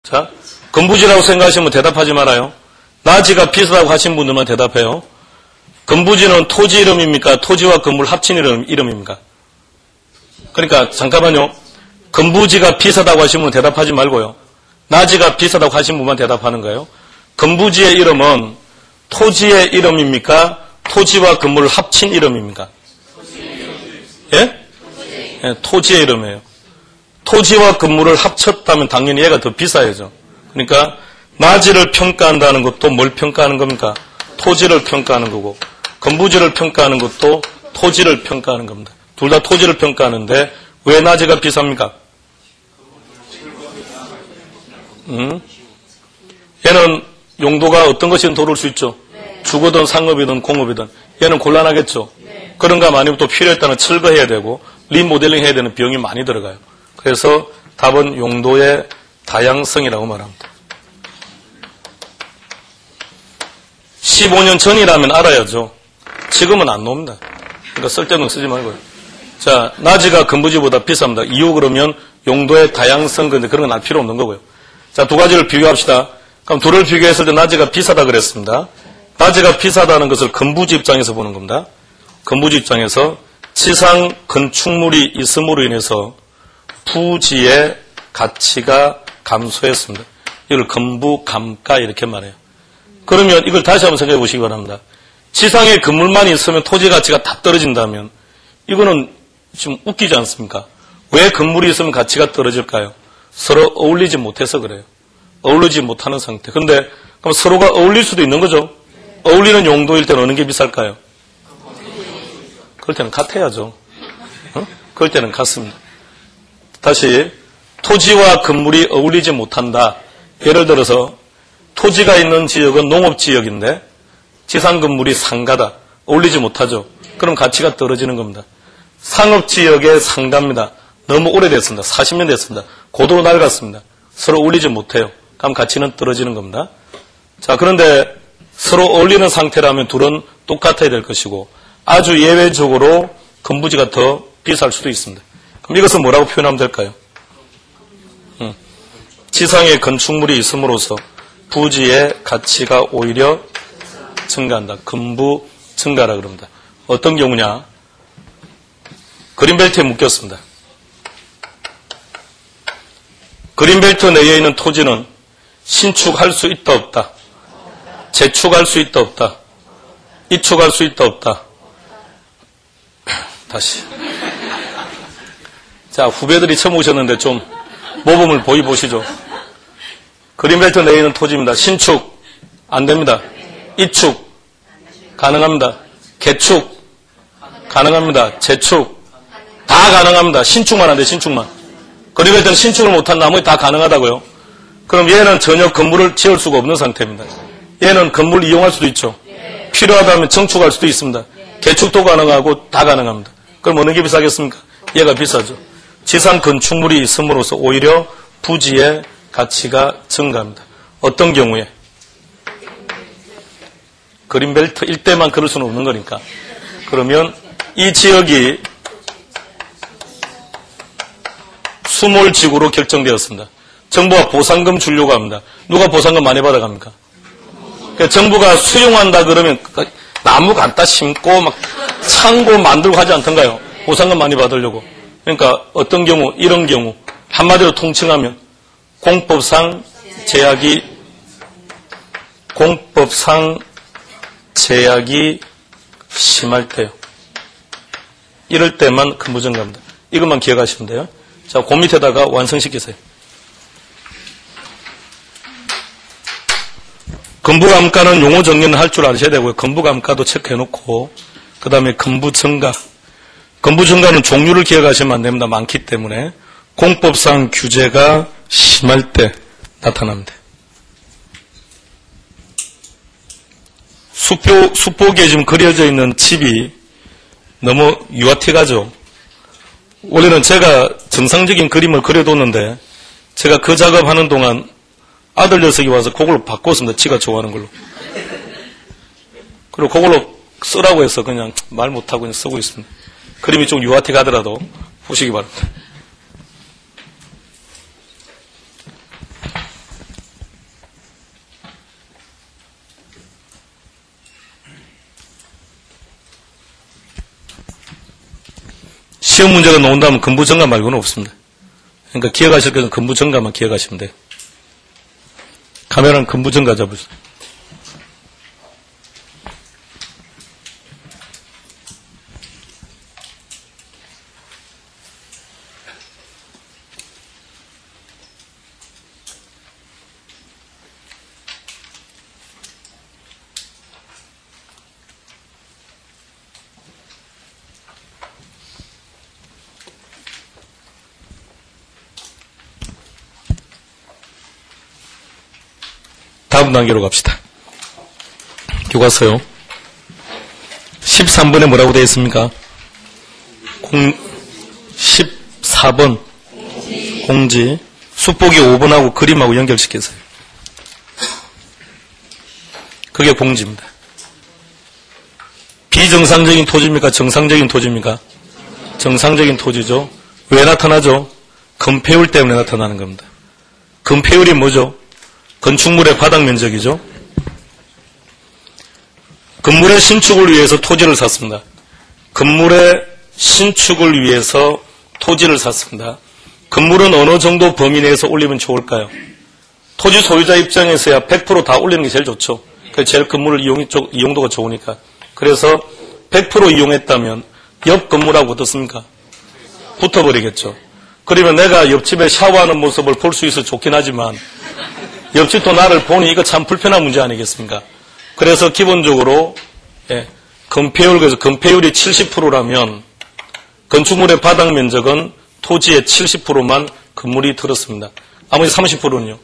자, 건부지라고 생각하시면 대답하지 말아요. 나지가 비싸다고 하신 분들만 대답해요. 건부지는 토지 이름입니까? 토지와 건물 합친 이름입니까? 그러니까 잠깐만요. 건부지가 비싸다고 하신 분은 대답하지 말고요. 나지가 비싸다고 하신 분만 대답하는 거예요. 건부지의 이름은 토지의 이름입니까? 토지와 건물을 합친 이름입니까? 예? 예, 토지의 이름이에요. 토지와 건물을 합쳤다면 당연히 얘가 더 비싸야죠. 그러니까 나지를 평가한다는 것도 뭘 평가하는 겁니까? 토지를 평가하는 거고, 건부지를 평가하는 것도 토지를 평가하는 겁니다. 둘 다 토지를 평가하는데 왜 나지가 비쌉니까? 얘는 용도가 어떤 것이든 들어올 수 있죠. 주거든 상업이든 공업이든. 얘는 곤란하겠죠. 그런가 아니면 또 필요에 따라 철거해야 되고 리모델링 해야 되는 비용이 많이 들어가요. 그래서 답은 용도의 다양성이라고 말합니다. 15년 전이라면 알아야죠. 지금은 안 나옵니다. 그러니까 쓸데없는 거 쓰지 말고요. 자, 나지가 건부지보다 비쌉니다. 이유 그러면 용도의 다양성, 근데 그런 건 알 필요 없는 거고요. 자, 두 가지를 비교합시다. 그럼 둘을 비교했을 때 나지가 비싸다 그랬습니다. 나지가 비싸다는 것을 건부지 입장에서 보는 겁니다. 건부지 입장에서 지상 건축물이 있음으로 인해서 부지의 가치가 감소했습니다. 이걸 건부감가 이렇게 말해요. 그러면 이걸 다시 한번 생각해 보시기 바랍니다. 지상에 건물만 있으면 토지 가치가 다 떨어진다면 이거는 좀 웃기지 않습니까? 왜 건물이 있으면 가치가 떨어질까요? 서로 어울리지 못해서 그래요. 어울리지 못하는 상태. 근데 그럼 서로가 어울릴 수도 있는 거죠. 어울리는 용도일 때는 어느 게 비쌀까요? 그럴 때는 같아야죠. 그럴 때는 같습니다. 다시 토지와 건물이 어울리지 못한다. 예를 들어서 토지가 있는 지역은 농업지역인데 지상 건물이 상가다. 어울리지 못하죠. 그럼 가치가 떨어지는 겁니다. 상업지역의 상가입니다. 너무 오래됐습니다. 40년 됐습니다. 고도로 낡았습니다. 서로 어울리지 못해요. 그럼 가치는 떨어지는 겁니다. 자, 그런데 서로 어울리는 상태라면 둘은 똑같아야 될 것이고 아주 예외적으로 건부지가 더 비쌀 수도 있습니다. 그럼 이것은 뭐라고 표현하면 될까요? 지상에 건축물이 있음으로써 부지의 가치가 오히려 증가한다. 건부 증가라 그럽니다. 어떤 경우냐? 그린벨트에 묶였습니다. 그린벨트 내에 있는 토지는 신축할 수 있다 없다. 재축할 수 있다 없다. 이축할 수 있다 없다. 다시. 자, 후배들이 처음 오셨는데 좀 모범을 보이보시죠. 그린벨트 내에 있는 토지입니다. 신축 안 됩니다. 이축 가능합니다. 개축 가능합니다. 재축 다 가능합니다. 신축만 안 돼. 신축만. 그린벨트는 신축을 못한 나머지 다 가능하다고요. 그럼 얘는 전혀 건물을 지을 수가 없는 상태입니다. 얘는 건물을 이용할 수도 있죠. 필요하다면 정축할 수도 있습니다. 개축도 가능하고 다 가능합니다. 그럼 어느 게 비싸겠습니까? 얘가 비싸죠. 지상 건축물이 있음으로써 오히려 부지의 가치가 증가합니다. 어떤 경우에? 그린벨트 일대만 그럴 수는 없는 거니까. 그러면 이 지역이 수몰지구로 결정되었습니다. 정부가 보상금 주려고 합니다. 누가 보상금 많이 받아갑니까? 그러니까 정부가 수용한다 그러면 나무 갖다 심고 막 창고 만들고 하지 않던가요? 보상금 많이 받으려고. 그러니까 어떤 경우, 이런 경우 한마디로 통칭하면 공법상 제약이 심할 때요. 이럴 때만 건부증가입니다. 이것만 기억하시면 돼요. 자, 그 밑에다가 완성시키세요. 건부감가는 용어 정리는 할 줄 아셔야 되고요. 건부감가도 체크해놓고 그 다음에 건부증가. 건부증가는 종류를 기억하시면 안 됩니다. 많기 때문에 공법상 규제가 심할 때 나타납니다. 수폭에 지금 그려져 있는 집이 너무 유아틱하죠. 원래는 제가 정상적인 그림을 그려뒀는데 제가 그 작업하는 동안 아들 녀석이 와서 그걸로 바꿨습니다. 지가 좋아하는 걸로. 그리고 그걸로 쓰라고 해서 그냥 말 못하고 그냥 쓰고 있습니다. 그림이 좀 유아틱하더라도 보시기 바랍니다. 시험 문제가 나온다면 근부정가 말고는 없습니다. 그러니까 기억하실 것은 근부정가만 기억하시면 돼요. 카메라는 근부정가 잡으세요. 다음 단계로 갑시다. 교과서요. 13번에 뭐라고 되어 있습니까? 14번 공지. 수보기 5번하고 그림하고 연결시켜서요. 그게 공지입니다. 비정상적인 토지입니까? 정상적인 토지입니까? 정상적인 토지죠. 왜 나타나죠? 건폐율 때문에 나타나는 겁니다. 건폐율이 뭐죠? 건축물의 바닥 면적이죠. 건물의 신축을 위해서 토지를 샀습니다. 건물의 신축을 위해서 토지를 샀습니다. 건물은 어느 정도 범위 내에서 올리면 좋을까요? 토지 소유자 입장에서야 100% 다 올리는 게 제일 좋죠. 제일 건물을 이용도가 좋으니까. 그래서 100% 이용했다면 옆 건물하고 어떻습니까? 붙어버리겠죠. 그러면 내가 옆집에 샤워하는 모습을 볼 수 있어 좋긴 하지만 옆집도 나를 보니 이거 참 불편한 문제 아니겠습니까? 그래서 기본적으로 건폐율, 그래서 건폐율이 70%라면 건축물의 바닥 면적은 토지의 70%만 건물이 들었습니다. 나머지 30%는요.